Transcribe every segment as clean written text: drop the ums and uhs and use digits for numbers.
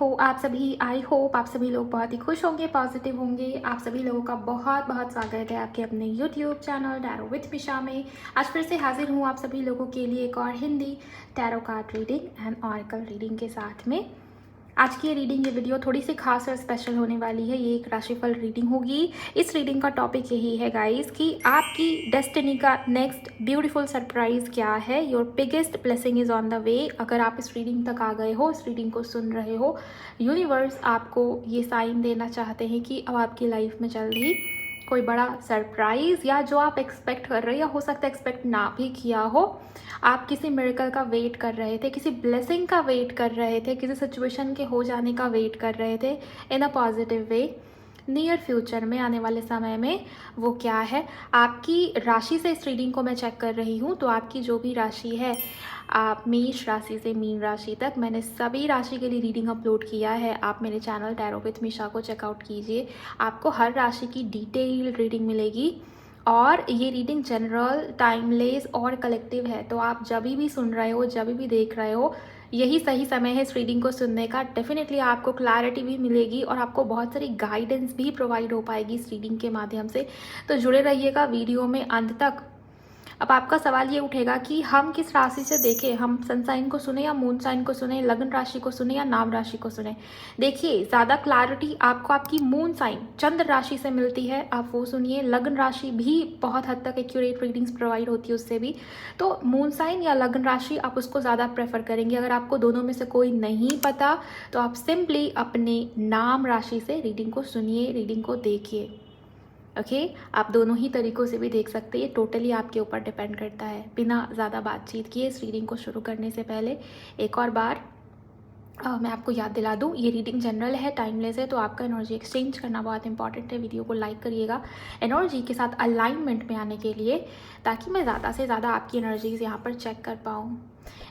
हो आप सभी। आई होप आप सभी लोग बहुत ही खुश होंगे, पॉजिटिव होंगे। आप सभी लोगों का बहुत बहुत स्वागत है आपके अपने यूट्यूब चैनल टैरो विथ मिशा में। आज फिर से हाजिर हूँ आप सभी लोगों के लिए एक और Hindi tarot card reading and oracle reading के साथ में। आज की ये वीडियो थोड़ी सी खास और स्पेशल होने वाली है। ये एक राशिफल रीडिंग होगी। इस रीडिंग का टॉपिक यही है गाइस कि आपकी डेस्टिनी का नेक्स्ट ब्यूटीफुल सरप्राइज क्या है। Your biggest blessing is on the way. अगर आप इस रीडिंग तक आ गए हो, इस रीडिंग को सुन रहे हो, यूनिवर्स आपको ये साइन देना चाहते हैं कि अब आपकी लाइफ में जल्द ही कोई बड़ा सरप्राइज या जो आप एक्सपेक्ट कर रहे हो या हो सकता है एक्सपेक्ट ना भी किया हो, आप किसी मिरेकल का वेट कर रहे थे, किसी ब्लेसिंग का वेट कर रहे थे, किसी सिचुएशन के हो जाने का वेट कर रहे थे in a positive way, near future में आने वाले समय में वो क्या है। आपकी राशि से इस रीडिंग को मैं चेक कर रही हूँ, तो आपकी जो भी राशि है, आप मेष राशि से मीन राशि तक, मैंने सभी राशि के लिए रीडिंग अपलोड किया है। आप मेरे चैनल टैरो विथ मिशा को चेकआउट कीजिए, आपको हर राशि की डिटेल रीडिंग मिलेगी। और ये रीडिंग जनरल, टाइमलेस और कलेक्टिव है, तो आप जब भी सुन रहे हो, जब भी देख रहे हो, यही सही समय है इस रीडिंग को सुनने का। डेफिनेटली आपको क्लैरिटी भी मिलेगी और आपको बहुत सारी गाइडेंस भी प्रोवाइड हो पाएगी इस रीडिंग के माध्यम से। तो जुड़े रहिएगा वीडियो में अंत तक। अब आपका सवाल ये उठेगा कि हम किस राशि से देखें, हम सन साइन को सुने या मून साइन को सुने, लग्न राशि को सुने या नाम राशि को सुने। देखिए, ज़्यादा क्लैरिटी आपको आपकी मून साइन चंद्र राशि से मिलती है, आप वो सुनिए। लग्न राशि भी बहुत हद तक एक्यूरेट रीडिंग्स प्रोवाइड होती है उससे भी। तो मून साइन या लग्न राशि आप उसको ज़्यादा प्रेफर करेंगे। अगर आपको दोनों में से कोई नहीं पता तो आप सिंपली अपने नाम राशि से रीडिंग को सुनिए, रीडिंग को देखिए। ओके, आप दोनों ही तरीक़ों से भी देख सकते हैं, ये टोटली आपके ऊपर डिपेंड करता है। बिना ज़्यादा बातचीत किए इस रीडिंग को शुरू करने से पहले एक और बार मैं आपको याद दिला दूँ, ये रीडिंग जनरल है, टाइमलेस है, तो आपका एनर्जी एक्सचेंज करना बहुत इंपॉर्टेंट है। वीडियो को लाइक करिएगा एनर्जी के साथ अलाइनमेंट में आने के लिए, ताकि मैं ज़्यादा से ज़्यादा आपकी एनर्जीज यहाँ पर चेक कर पाऊँ।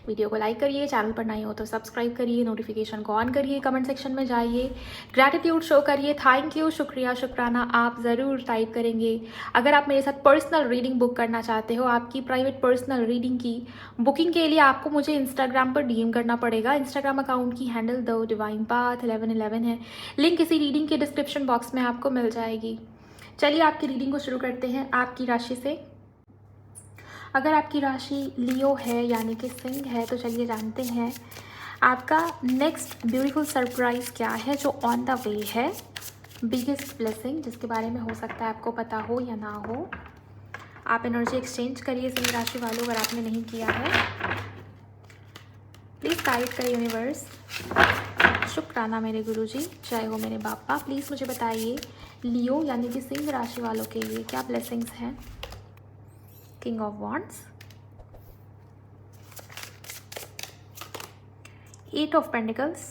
वीडियो को लाइक करिए, चैनल पर नए हो तो सब्सक्राइब करिए, नोटिफिकेशन को ऑन करिए, कमेंट सेक्शन में जाइए, ग्रैटिट्यूड शो करिए, थैंक यू, शुक्रिया, शुक्राना आप ज़रूर टाइप करेंगे। अगर आप मेरे साथ पर्सनल रीडिंग बुक करना चाहते हो, आपकी प्राइवेट पर्सनल रीडिंग की बुकिंग के लिए आपको मुझे इंस्टाग्राम पर डीएम करना पड़ेगा। इंस्टाग्राम अकाउंट की हैंडल द डिवाइन पाथ 1111 है। लिंक इसी रीडिंग के डिस्क्रिप्शन बॉक्स में आपको मिल जाएगी। चलिए आपकी रीडिंग को शुरू करते हैं आपकी राशि से। अगर आपकी राशि लियो है यानी कि सिंह है, तो चलिए जानते हैं आपका नेक्स्ट ब्यूटीफुल सरप्राइज क्या है जो ऑन द वे है। बिगेस्ट ब्लेसिंग जिसके बारे में हो सकता है आपको पता हो या ना हो। आप एनर्जी एक्सचेंज करिए सिंह राशि वालों, अगर आपने नहीं किया है प्लीज़ गाइड करिए यूनिवर्स। शुक्राना मेरे गुरुजी, जय हो मेरे बापा। प्लीज़ मुझे बताइए लियो यानी कि सिंह राशि वालों के लिए क्या ब्लेसिंग्स हैं। King of wands, 8 of pentacles,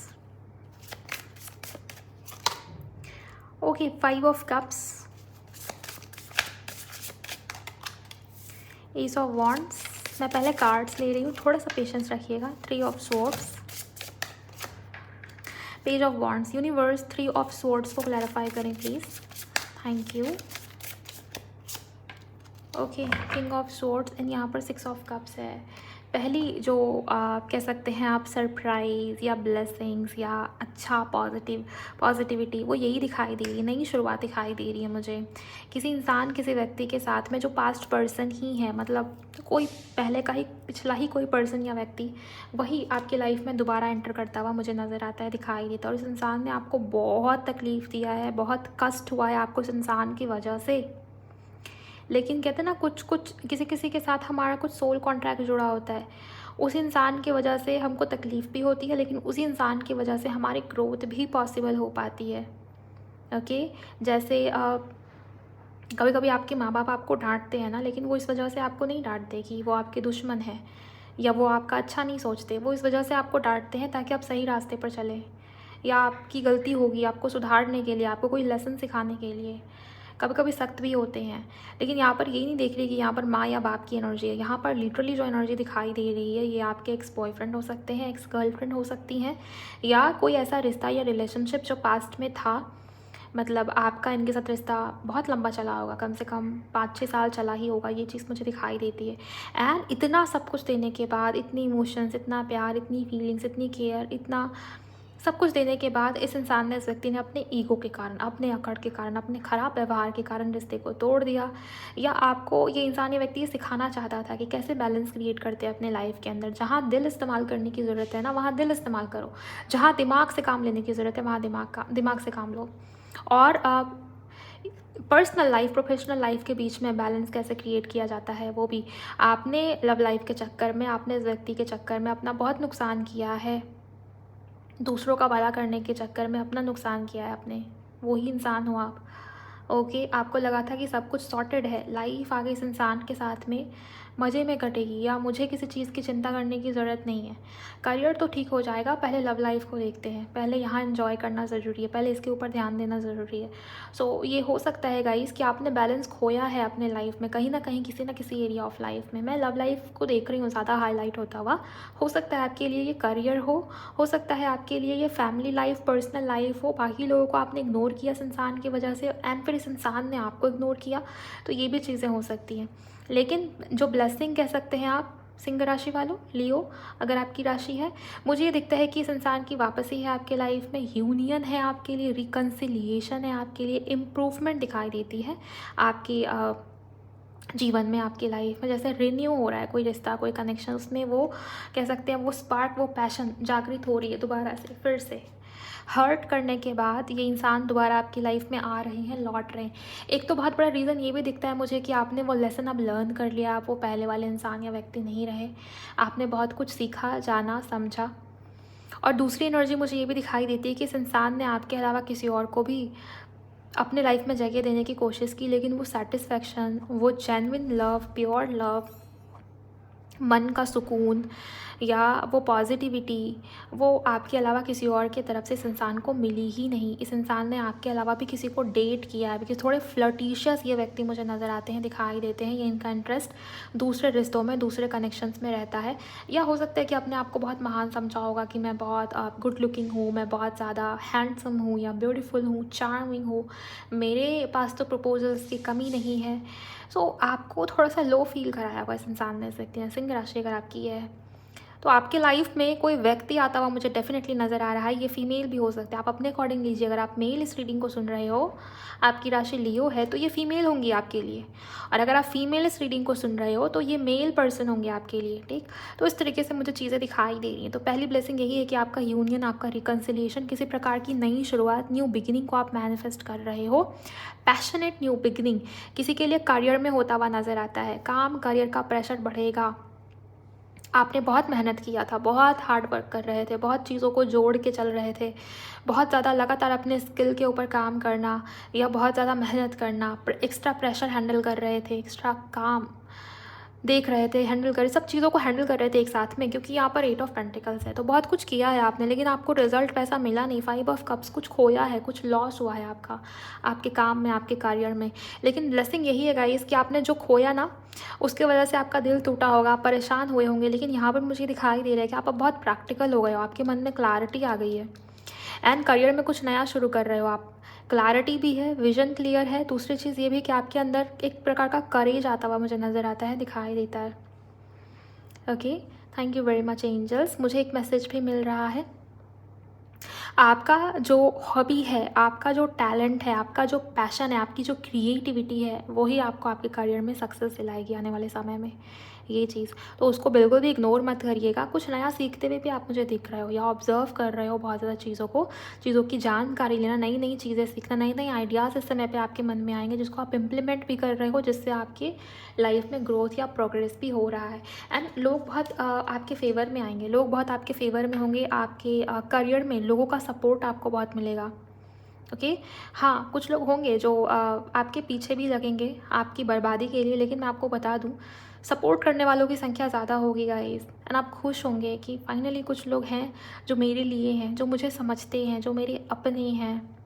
okay, 5 of cups, S of wands. मैं पहले कार्ड्स ले रही हूँ, थोड़ा सा पेशेंस रखिएगा। 3 of swords, page of wands. Universe 3 of swords को क्लैरिफाई करें please, thank you. Okay, king of swords and यहाँ पर 6 ऑफ कप्स है। पहली जो कह सकते हैं आप सरप्राइज़ या ब्लेसिंग्स या अच्छा पॉजिटिविटी, वो यही दिखाई दे रही है, नई शुरुआत दिखाई दे रही है मुझे। किसी इंसान, किसी व्यक्ति के साथ में जो पास्ट पर्सन ही है, मतलब कोई पहले का ही, पिछला ही कोई पर्सन या व्यक्ति, वही आपकी लाइफ में दोबारा एंटर करता हुआ मुझे नज़र आता है, दिखाई देता है। और इस इंसान ने आपको बहुत तकलीफ़ दिया है, बहुत कष्ट हुआ है आपको इस इंसान की वजह से। लेकिन कहते हैं ना, कुछ किसी किसी के साथ हमारा कुछ सोल कॉन्ट्रैक्ट जुड़ा होता है। उस इंसान की वजह से हमको तकलीफ़ भी होती है, लेकिन उसी इंसान की वजह से हमारी ग्रोथ भी पॉसिबल हो पाती है। ओके, जैसे कभी कभी आपके माँ बाप आपको डांटते हैं ना, लेकिन वो इस वजह से आपको नहीं डांटते कि वो आपके दुश्मन है या वो आपका अच्छा नहीं सोचते। वो इस वजह से आपको डांटते हैं ताकि आप सही रास्ते पर चलें, या आपकी गलती होगी आपको सुधारने के लिए, आपको कोई लेसन सिखाने के लिए। कभी कभी सख्त भी होते हैं, लेकिन यहाँ पर यही नहीं देख रही कि यहाँ पर माँ या बाप की एनर्जी है। यहाँ पर लिटरली जो एनर्जी दिखाई दे रही है, ये आपके एक्स बॉयफ्रेंड हो सकते हैं, एक्स गर्लफ्रेंड हो सकती हैं, या कोई ऐसा रिश्ता या रिलेशनशिप जो पास्ट में था। मतलब आपका इनके साथ रिश्ता बहुत लंबा चला होगा, कम से कम 5-6 साल चला ही होगा, ये चीज़ मुझे दिखाई देती है। एंड इतना सब कुछ देने के बाद, इतनी इमोशंस, इतना प्यार, इतनी फीलिंग्स, इतनी केयर, इतना सब कुछ देने के बाद इस इंसान ने, इस व्यक्ति ने अपने ईगो के कारण, अपने अकड़ के कारण, अपने ख़राब व्यवहार के कारण रिश्ते को तोड़ दिया। या आपको ये इंसान, ये व्यक्ति ये सिखाना चाहता था कि कैसे बैलेंस क्रिएट करते हैं अपने लाइफ के अंदर। जहाँ दिल इस्तेमाल करने की ज़रूरत है ना, वहाँ दिल इस्तेमाल करो। जहाँ दिमाग से काम लेने की ज़रूरत है, वहाँ दिमाग से काम लो। और पर्सनल लाइफ, प्रोफेशनल लाइफ के बीच में बैलेंस कैसे क्रिएट किया जाता है, वो भी आपने लव लाइफ के चक्कर में, आपने इस व्यक्ति के चक्कर में अपना बहुत नुकसान किया है। दूसरों का भला करने के चक्कर में अपना नुकसान किया है आपने। वही इंसान हो आप। ओके, आपको लगा था कि सब कुछ सॉर्टेड है, लाइफ आगे इस इंसान के साथ में मज़े में कटेगी, या मुझे किसी चीज़ की चिंता करने की ज़रूरत नहीं है, करियर तो ठीक हो जाएगा, पहले लव लाइफ को देखते हैं, पहले यहाँ एंजॉय करना ज़रूरी है, पहले इसके ऊपर ध्यान देना ज़रूरी है। सो ये हो सकता है गाइस कि आपने बैलेंस खोया है अपने लाइफ में, कहीं ना कहीं, किसी ना किसी एरिया ऑफ लाइफ में। मैं लव लाइफ को देख रही हूँ ज़्यादा हाईलाइट होता हुआ। हो सकता है आपके लिए ये करियर हो सकता है आपके लिए ये फैमिली लाइफ, पर्सनल लाइफ हो। बाकी लोगों को आपने इग्नोर किया इस इंसान की वजह से, एंड फिर इस इंसान ने आपको इग्नोर किया, तो ये भी चीज़ें हो सकती हैं। लेकिन जो ब्लेसिंग कह सकते हैं आप, सिंह राशि वालों, लियो अगर आपकी राशि है, मुझे ये दिखता है कि इस इंसान की वापसी है आपके लाइफ में, यूनियन है आपके लिए, रिकन्सिलिएशन है आपके लिए, इम्प्रूवमेंट दिखाई देती है आपकी जीवन में, आपकी लाइफ में। जैसे रिन्यू हो रहा है कोई रिश्ता, कोई कनेक्शन, उसमें वो कह सकते हैं वो स्पार्क, वो पैशन जागृत हो रही है दोबारा से, फिर से हर्ट करने के बाद ये इंसान दोबारा आपकी लाइफ में आ रहे हैं, लौट रहे हैं। एक तो बहुत बड़ा रीज़न ये भी दिखता है मुझे कि आपने वो लेसन अब लर्न कर लिया, आप वो पहले वाले इंसान या व्यक्ति नहीं रहे, आपने बहुत कुछ सीखा, जाना, समझा। और दूसरी एनर्जी मुझे ये भी दिखाई देती है कि इस इंसान ने आपके अलावा किसी और को भी अपने लाइफ में जगह देने की कोशिश की, लेकिन वो सेटिस्फैक्शन, वो जेन्युइन लव, प्योर लव, मन का सुकून, या वो पॉजिटिविटी, वो आपके अलावा किसी और की तरफ से इस इंसान को मिली ही नहीं। इस इंसान ने आपके अलावा भी किसी को डेट किया है, बिकॉज थोड़े फ्लर्टिशियस ये व्यक्ति मुझे नज़र आते हैं, दिखाई देते हैं। ये इनका इंटरेस्ट दूसरे रिश्तों में, दूसरे कनेक्शंस में रहता है। या हो सकता है कि अपने आप को बहुत महान समझा होगा कि मैं बहुत गुड लुकिंग हूँ, मैं बहुत ज़्यादा हैंडसम हूँ, या ब्यूटीफुल हूँ, चार्मिंग हूँ, मेरे पास तो प्रपोजल्स की कमी नहीं है। सो आपको थोड़ा सा लो फील कराया हुआ इस इंसान ने, इस व्यक्ति ने। सिंह राशि अगर आपकी है तो आपके लाइफ में कोई व्यक्ति आता हुआ मुझे डेफिनेटली नज़र आ रहा है। ये फीमेल भी हो सकता है, आप अपने अकॉर्डिंग लीजिए। अगर आप मेल इस रीडिंग को सुन रहे हो, आपकी राशि लियो है, तो ये फीमेल होंगी आपके लिए। और अगर आप फीमेल इस रीडिंग को सुन रहे हो तो ये मेल पर्सन होंगे आपके लिए, ठीक। तो इस तरीके से मुझे चीज़ें दिखाई दे रही हैं। तो पहली ब्लेसिंग यही है कि आपका यूनियन, आपका रिकन्सिलिएशन, किसी प्रकार की नई शुरुआत, न्यू बिगिनिंग को आप मैनिफेस्ट कर रहे हो। पैशनेट न्यू बिगिनिंग किसी के लिए करियर में होता हुआ नज़र आता है। काम, करियर का प्रेशर बढ़ेगा। आपने बहुत मेहनत किया था, बहुत हार्ड वर्क कर रहे थे, बहुत चीज़ों को जोड़ के चल रहे थे, बहुत ज़्यादा लगातार अपने स्किल के ऊपर काम करना, या बहुत ज़्यादा मेहनत करना, एक्स्ट्रा प्रेशर हैंडल कर रहे थे, एक्स्ट्रा काम देख रहे थे, हैंडल कर, सब चीज़ों को हैंडल कर रहे थे एक साथ में, क्योंकि यहाँ पर 8 ऑफ पेंटिकल्स है। तो बहुत कुछ किया है आपने, लेकिन आपको रिजल्ट वैसा मिला नहीं। 5 ऑफ कप्स, कुछ खोया है, कुछ लॉस हुआ है आपका, आपके काम में, आपके करियर में। लेकिन ब्लेसिंग यही है गाइस कि आपने जो खोया ना, उसके वजह से आपका दिल टूटा होगा, आप परेशान हुए होंगे। लेकिन यहाँ पर मुझे दिखाई दे रहा है कि आप अब बहुत प्रैक्टिकल हो गए हो, आपके मन में क्लैरिटी आ गई है, एंड करियर में कुछ नया शुरू कर रहे हो आप। क्लैरिटी भी है, विजन क्लियर है। दूसरी चीज़ ये भी कि आपके अंदर एक प्रकार का करेज आता हुआ मुझे नज़र आता है, दिखाई देता है। Okay, thank you very much angels. मुझे एक मैसेज भी मिल रहा है, आपका जो हॉबी है, आपका जो टैलेंट है, आपका जो पैशन है, आपकी जो क्रिएटिविटी है, वही आपको आपके करियर में सक्सेस दिलाएगी आने वाले समय में, ये चीज़। तो उसको बिल्कुल भी इग्नोर मत करिएगा। कुछ नया सीखते हुए भी आप मुझे दिख रहे हो, या ऑब्जर्व कर रहे हो बहुत ज़्यादा चीज़ों की जानकारी लेना, नई नई चीज़ें सीखना, नए नए आइडियाज़ इस समय पे आपके मन में आएंगे, जिसको आप इम्प्लीमेंट भी कर रहे हो, जिससे आपके लाइफ में ग्रोथ या प्रोग्रेस भी हो रहा है। एंड लोग बहुत आपके फेवर में आएंगे, लोग बहुत आपके फेवर में होंगे, आपके करियर में लोगों का सपोर्ट आपको बहुत मिलेगा। ओके, हाँ, कुछ लोग होंगे जो आपके पीछे भी लगेंगे आपकी बर्बादी के लिए, लेकिन मैं आपको बता दूं, सपोर्ट करने वालों की संख्या ज़्यादा होगी गाइस। एंड आप खुश होंगे कि फाइनली कुछ लोग हैं जो मेरे लिए हैं, जो मुझे समझते हैं, जो मेरे अपने हैं।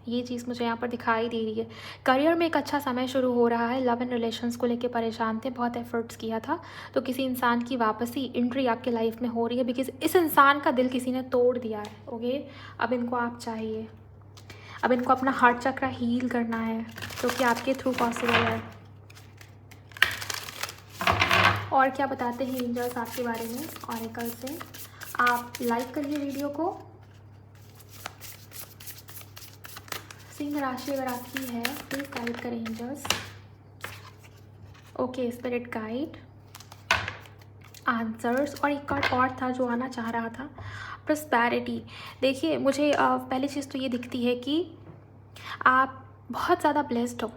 ये चीज़ मुझे यहाँ पर दिखाई दे रही है। करियर में एक अच्छा समय शुरू हो रहा है। लव एंड रिलेशंस को लेके परेशान थे, बहुत एफर्ट्स किया था, तो किसी इंसान की वापसी, एंट्री आपके लाइफ में हो रही है, बिकॉज इस इंसान का दिल किसी ने तोड़ दिया है। ओके, अब इनको आप चाहिए, अब इनको अपना हार्ट चक्र हील करना है, जो कि आपके थ्रू पॉसिबल है। और क्या बताते हैं एंजल्स आपके बारे में ऑरेकल से। आप लाइक करिए वीडियो को, सिंह राशि अगर आपकी है प्लीज गाइड करें angels. Okay, spirit guide, answers, और एक कार्ड और था जो आना चाह रहा था, प्रॉस्पेरिटी। देखिए मुझे पहली चीज़ तो ये दिखती है कि आप बहुत ज़्यादा ब्लेस्ड हो,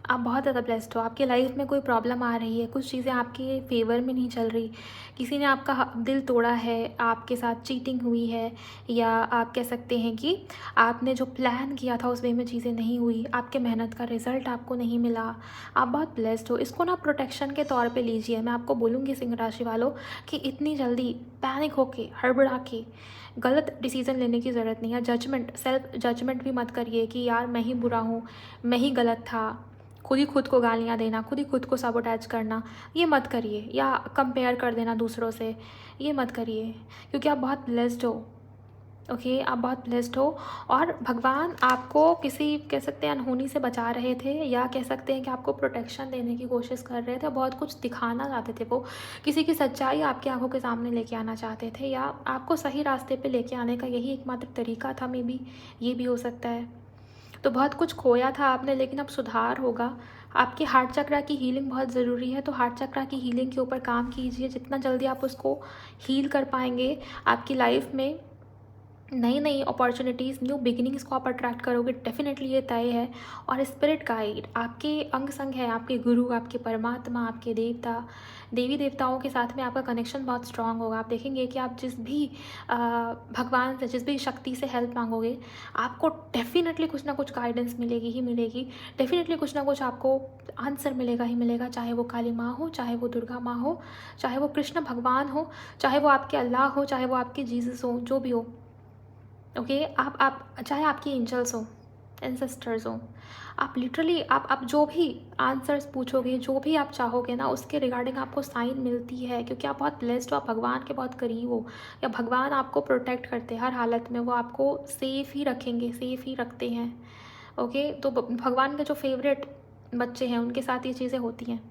आप बहुत ज़्यादा ब्लेस्ड हो। आपकी लाइफ में कोई प्रॉब्लम आ रही है, कुछ चीज़ें आपके फेवर में नहीं चल रही, किसी ने आपका दिल तोड़ा है, आपके साथ चीटिंग हुई है, या आप कह सकते हैं कि आपने जो प्लान किया था उस वे में चीज़ें नहीं हुई, आपके मेहनत का रिजल्ट आपको नहीं मिला। आप बहुत ब्लेस्ड हो, इसको ना प्रोटेक्शन के तौर पे लीजिए। मैं आपको बोलूँगी सिंह राशि वालों कि इतनी जल्दी पैनिक होके, हड़बड़ा के गलत डिसीज़न लेने की ज़रूरत नहीं है। जजमेंट, सेल्फ जजमेंट भी मत करिए कि यार मैं ही बुरा हूँ, मैं ही गलत था, खुद को गालियाँ देना, खुद ही खुद को सबोटैज करना, ये मत करिए, या कंपेयर कर देना दूसरों से, ये मत करिए, क्योंकि आप बहुत ब्लेस्ड हो। ओके, आप बहुत ब्लेस्ड हो, और भगवान आपको किसी कह सकते हैं अनहोनी से बचा रहे थे, या कह सकते हैं कि आपको प्रोटेक्शन देने की कोशिश कर रहे थे, बहुत कुछ दिखाना चाहते थे। वो किसी की सच्चाई आपकी आंखों के सामने लेके आना चाहते थे, या आपको सही रास्ते पे लेके आने का यही एकमात्र तरीका था। मे बी ये भी हो सकता है। तो बहुत कुछ खोया था आपने, लेकिन अब सुधार होगा। आपके हार्ट चक्रा की हीलिंग बहुत ज़रूरी है, तो हार्ट चक्रा की हीलिंग के ऊपर काम कीजिए। जितना जल्दी आप उसको हील कर पाएंगे, आपकी लाइफ में नई नई अपॉर्चुनिटीज़, न्यू बिगिनिंग्स को आप अट्रैक्ट करोगे, डेफिनेटली ये तय है। और स्पिरिट गाइड आपके अंग संग है, आपके गुरु, आपके परमात्मा, आपके देवता, देवी देवताओं के साथ में आपका कनेक्शन बहुत स्ट्रांग होगा। आप देखेंगे कि आप जिस भी भगवान से, जिस भी शक्ति से हेल्प मांगोगे, आपको डेफिनेटली कुछ ना कुछ गाइडेंस मिलेगी ही मिलेगी, डेफिनेटली कुछ ना कुछ आपको आंसर मिलेगा ही मिलेगा। चाहे वो काली माँ हो, चाहे वो दुर्गा माँ हो, चाहे वो कृष्ण भगवान हो, चाहे वो आपके अल्लाह हो, चाहे वो आपके जीसस हो, जो भी हो। ओके, आप चाहे आपकी एंजल्स हो, एंसेस्टर्स हो, आप लिटरली आप जो भी आंसर्स पूछोगे, जो भी आप चाहोगे ना, उसके रिगार्डिंग आपको साइन मिलती है, क्योंकि आप बहुत ब्लेस्ड हो, आप भगवान के बहुत करीब हो, या भगवान आपको प्रोटेक्ट करते हैं हर हालत में। वो आपको सेफ़ ही रखेंगे, सेफ़ ही रखते हैं। ओके, तो भगवान के जो फेवरेट बच्चे हैं उनके साथ ये चीज़ें होती हैं।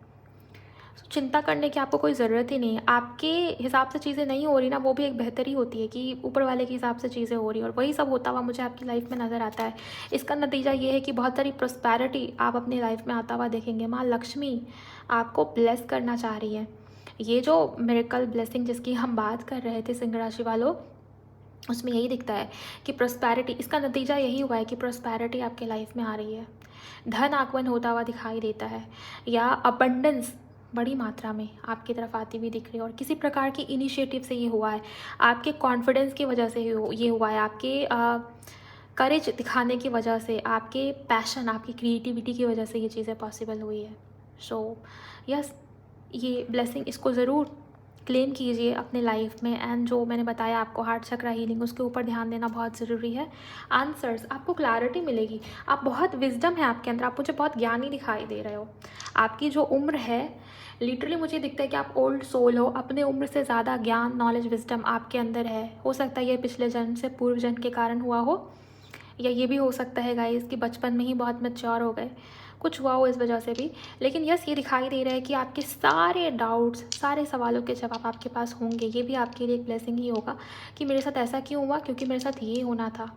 चिंता करने की आपको कोई ज़रूरत ही नहीं है। आपके हिसाब से चीज़ें नहीं हो रही ना, वो भी एक बेहतरी होती है कि ऊपर वाले के हिसाब से चीज़ें हो रही हैं, और वही सब होता हुआ मुझे आपकी लाइफ में नज़र आता है। इसका नतीजा ये है कि बहुत सारी प्रॉस्पेरिटी आप अपनी लाइफ में आता हुआ देखेंगे। माँ लक्ष्मी आपको ब्लेस करना चाह रही है। ये जो मिरेकल ब्लेसिंग जिसकी हम बात कर रहे थे सिंह राशि वालों, उसमें यही दिखता है कि प्रॉस्पेरिटी, इसका नतीजा यही हुआ है कि प्रॉस्पेरिटी आपके लाइफ में आ रही है। धन आगमन होता हुआ दिखाई देता है, या अबंडेंस बड़ी मात्रा में आपकी तरफ आती हुई दिख रही है, और किसी प्रकार की इनिशिएटिव से ये हुआ है। आपके कॉन्फिडेंस की वजह से ये हुआ है, आपके करेज दिखाने की वजह से, आपके पैशन, आपकी क्रिएटिविटी की वजह से ये चीज़ें पॉसिबल हुई है। सो यस, ये ब्लेसिंग, इसको ज़रूर क्लेम कीजिए अपने लाइफ में। एंड जो मैंने बताया आपको हार्ट चक्रा हीलिंग, उसके ऊपर ध्यान देना बहुत ज़रूरी है। आंसर्स, आपको क्लैरिटी मिलेगी, आप बहुत विजडम है आपके अंदर, आप मुझे बहुत ज्ञानी दिखाई दे रहे हो। आपकी जो उम्र है, लिटरली मुझे दिखता है कि आप ओल्ड सोल हो, अपने उम्र से ज़्यादा ज्ञान, नॉलेज, विजडम आपके अंदर है। हो सकता है ये पिछले जन्म से, पूर्व जन्म के कारण हुआ हो, या ये भी हो सकता है गाइस कि बचपन में ही बहुत मैच्योर हो गए, कुछ हुआ हो इस वजह से भी। लेकिन यस, ये दिखाई दे रहा है कि आपके सारे डाउट्स, सारे सवालों के जवाब आपके पास होंगे। ये भी आपके लिए एक ब्लेसिंग ही होगा कि मेरे साथ ऐसा क्यों हुआ, क्योंकि मेरे साथ ये होना था।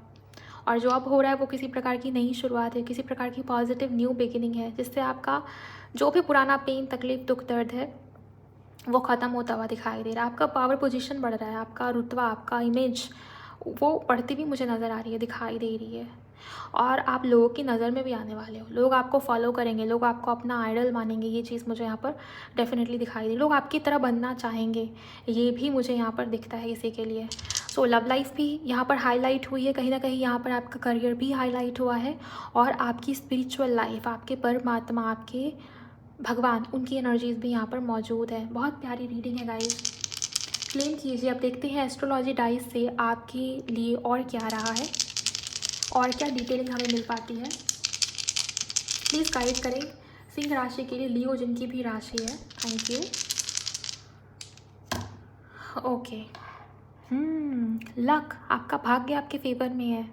और जो अब हो रहा है वो किसी प्रकार की नई शुरुआत है, किसी प्रकार की पॉजिटिव न्यू बिगिनिंग है, जिससे आपका जो भी पुराना पेन, तकलीफ, दुख, दर्द है वो ख़त्म होता हुआ दिखाई दे रहा है। आपका पावर पोजीशन बढ़ रहा है, आपका रुतबा, आपका इमेज वो बढ़ती भी मुझे नज़र आ रही है, दिखाई दे रही है। और आप लोगों की नज़र में भी आने वाले हो, लोग आपको फॉलो करेंगे, लोग आपको अपना आइडल मानेंगे। ये चीज़ मुझे यहाँ पर डेफिनेटली दिखाई दी। लोग आपकी तरह बनना चाहेंगे, ये भी मुझे यहाँ पर दिखता है किसी के लिए। सो लव लाइफ भी यहाँ पर हाईलाइट हुई है, कहीं ना कहीं यहाँ पर आपका करियर भी हाईलाइट हुआ है, और आपकी स्पिरिचुअल लाइफ, आपके परमात्मा, आपके भगवान, उनकी एनर्जीज भी यहाँ पर मौजूद है। बहुत प्यारी रीडिंग है गाइस, क्लेम कीजिए। अब देखते हैं एस्ट्रोलॉजी डाइस से आपके लिए और क्या रहा है, और क्या डिटेलिंग हमें मिल पाती है। प्लीज़ गाइड करें सिंह राशि के लिए, लियो जिनकी भी राशि है। Thank you. ओके, लक, आपका भाग्य आपके फेवर में है।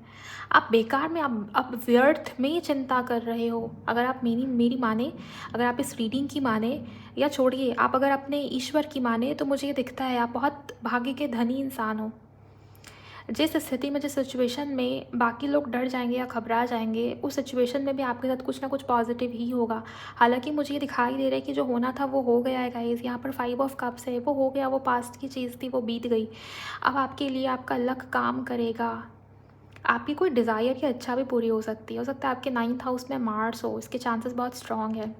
आप बेकार में, आप व्यर्थ में चिंता कर रहे हो। अगर आप मेरी माने, अगर आप इस रीडिंग की माने, या छोड़िए, आप अगर अपने ईश्वर की माने, तो मुझे ये दिखता है आप बहुत भाग्य के धनी इंसान हो। जिस स्थिति में, जिस सिचुएशन में बाकी लोग डर जाएंगे या घबरा जाएंगे, उस सिचुएशन में भी आपके साथ कुछ ना कुछ पॉजिटिव ही होगा। हालांकि मुझे ये दिखाई दे रहा है कि जो होना था वो हो गया है गाइस। यहाँ पर 5 ऑफ कप्स है, वो हो गया, वो पास्ट की चीज़ थी, वो बीत गई। अब आपके लिए आपका लक काम करेगा। आपकी कोई डिज़ायर या इच्छा भी पूरी हो सकता है आपके 9th हाउस में मार्स हो, इसके चांसेस बहुत स्ट्रॉन्ग है।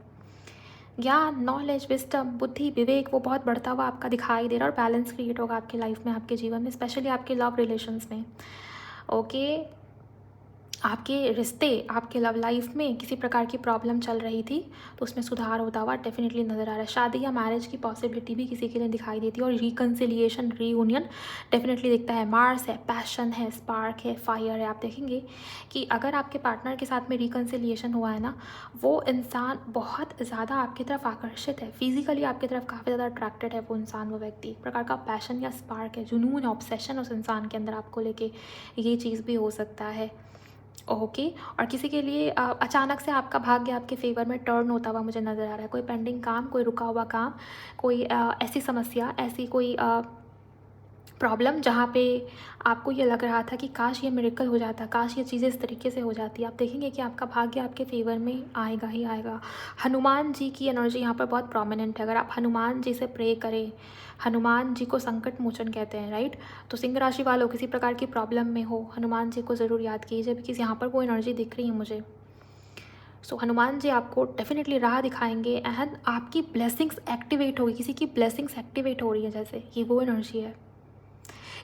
ज्ञान, नॉलेज, विस्डम, बुद्धि, विवेक वो बहुत बढ़ता हुआ आपका दिखाई दे रहा है और बैलेंस क्रिएट होगा आपकी लाइफ में, आपके जीवन में, स्पेशली आपके लव रिलेशंस में। ओके, आपके रिश्ते, आपके लव लाइफ में किसी प्रकार की प्रॉब्लम चल रही थी तो उसमें सुधार होता हुआ डेफिनेटली नज़र आ रहा है। शादी या मैरिज की पॉसिबिलिटी भी किसी के लिए दिखाई देती है और रिकन्सिलिएशन, रीयूनियन डेफिनेटली दिखता है। मार्स है, पैशन है, स्पार्क है, फायर है। आप देखेंगे कि अगर आपके पार्टनर के साथ में रिकन्सिलिएशन हुआ है ना, वो इंसान बहुत ज़्यादा आपकी तरफ आकर्षित है, फिजिकली आपकी तरफ काफ़ी ज़्यादा अट्रैक्टेड है वो इंसान, वो व्यक्ति। एक प्रकार का पैशन या स्पार्क है, जुनून, ऑब्सेशन उस इंसान के अंदर आपको लेके, ये चीज़ भी हो सकता है। ओके, और किसी के लिए अचानक से आपका भाग्य आपके फेवर में टर्न होता हुआ मुझे नज़र आ रहा है। कोई पेंडिंग काम, कोई रुका हुआ काम, कोई ऐसी समस्या, ऐसी कोई प्रॉब्लम जहाँ पे आपको ये लग रहा था कि काश ये मिरेकल हो जाता, काश ये चीज़ें इस तरीके से हो जाती। आप देखेंगे कि आपका भाग्य आपके फेवर में आएगा ही आएगा। हनुमान जी की एनर्जी यहाँ पर बहुत प्रोमिनेंट है। अगर आप हनुमान जी से प्रे करें, हनुमान जी को संकट मोचन कहते हैं, राइट? तो सिंह राशि वालों किसी प्रकार की प्रॉब्लम में हो, हनुमान जी को ज़रूर याद कीजिए, बिकॉज़ यहाँ पर वो एनर्जी दिख रही है मुझे। सो हनुमान जी आपको डेफिनेटली राह दिखाएंगे एंड आपकी ब्लेसिंग्स एक्टिवेट होगी। किसी की ब्लेसिंग्स एक्टिवेट हो रही है जैसे, ये वो एनर्जी है।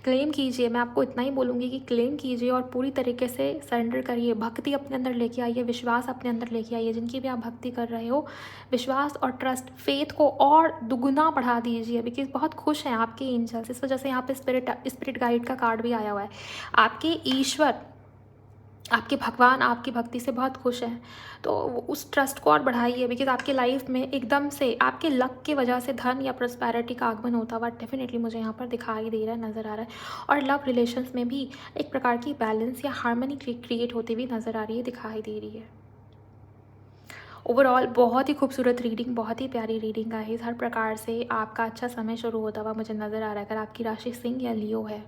क्लेम कीजिए, मैं आपको इतना ही बोलूँगी कि क्लेम कीजिए और पूरी तरीके से सरेंडर करिए। भक्ति अपने अंदर लेके आइए, विश्वास अपने अंदर लेके आइए। जिनकी भी आप भक्ति कर रहे हो, विश्वास और ट्रस्ट, फेथ को और दुगुना बढ़ा दीजिए, बिकॉज बहुत खुश हैं आपके एंजल्स। इस वजह से यहाँ पे स्पिरिट गाइड का कार्ड भी आया हुआ है। आपके ईश्वर, आपके भगवान आपकी भक्ति से बहुत खुश हैं, तो उस ट्रस्ट को और बढ़ाइए, बिकॉज आपकी लाइफ में एकदम से आपके लक की वजह से धन या प्रॉस्पेरिटी का आगमन होता हुआ डेफिनेटली मुझे यहाँ पर दिखाई दे रहा है, नज़र आ रहा है। और लव रिलेशंस में भी एक प्रकार की बैलेंस या हार्मनी क्रिएट होती हुई नज़र आ रही है, दिखाई दे रही है। ओवरऑल बहुत ही खूबसूरत रीडिंग, बहुत ही प्यारी रीडिंग है। हर प्रकार से आपका अच्छा समय शुरू होता हुआ मुझे नज़र आ रहा है। अगर आपकी राशि सिंह या लियो है,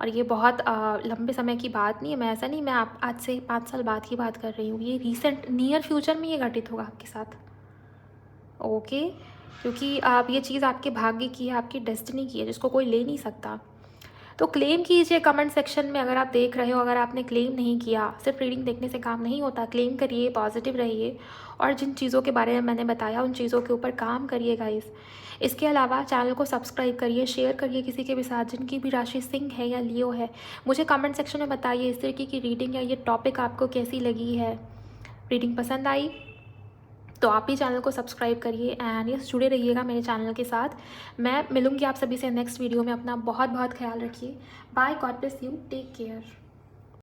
और ये बहुत लंबे समय की बात नहीं है, मैं ऐसा नहीं, मैं आप आज से 5 साल बाद की बात कर रही हूँ। ये रीसेंट नियर फ्यूचर में ये घटित होगा आपके साथ। ओके, क्योंकि आप ये चीज़ आपके भाग्य की है, आपकी डेस्टिनी की है, जिसको कोई ले नहीं सकता। तो क्लेम कीजिए कमेंट सेक्शन में अगर आप देख रहे हो। अगर आपने क्लेम नहीं किया, सिर्फ रीडिंग देखने से काम नहीं होता, क्लेम करिए, पॉजिटिव रहिए और जिन चीज़ों के बारे में मैंने बताया उन चीज़ों के ऊपर काम करिए गाइस। इसके अलावा चैनल को सब्सक्राइब करिए, शेयर करिए किसी के भी साथ जिनकी भी राशि सिंह है या लियो है। मुझे कमेंट सेक्शन में बताइए इस तरीके की रीडिंग या ये टॉपिक आपको कैसी लगी है। रीडिंग पसंद आई तो आप ही चैनल को सब्सक्राइब करिए एंड यस, जुड़े रहिएगा मेरे चैनल के साथ। मैं मिलूंगी आप सभी से नेक्स्ट वीडियो में। अपना बहुत बहुत ख्याल रखिए। Bye, God bless you, take care.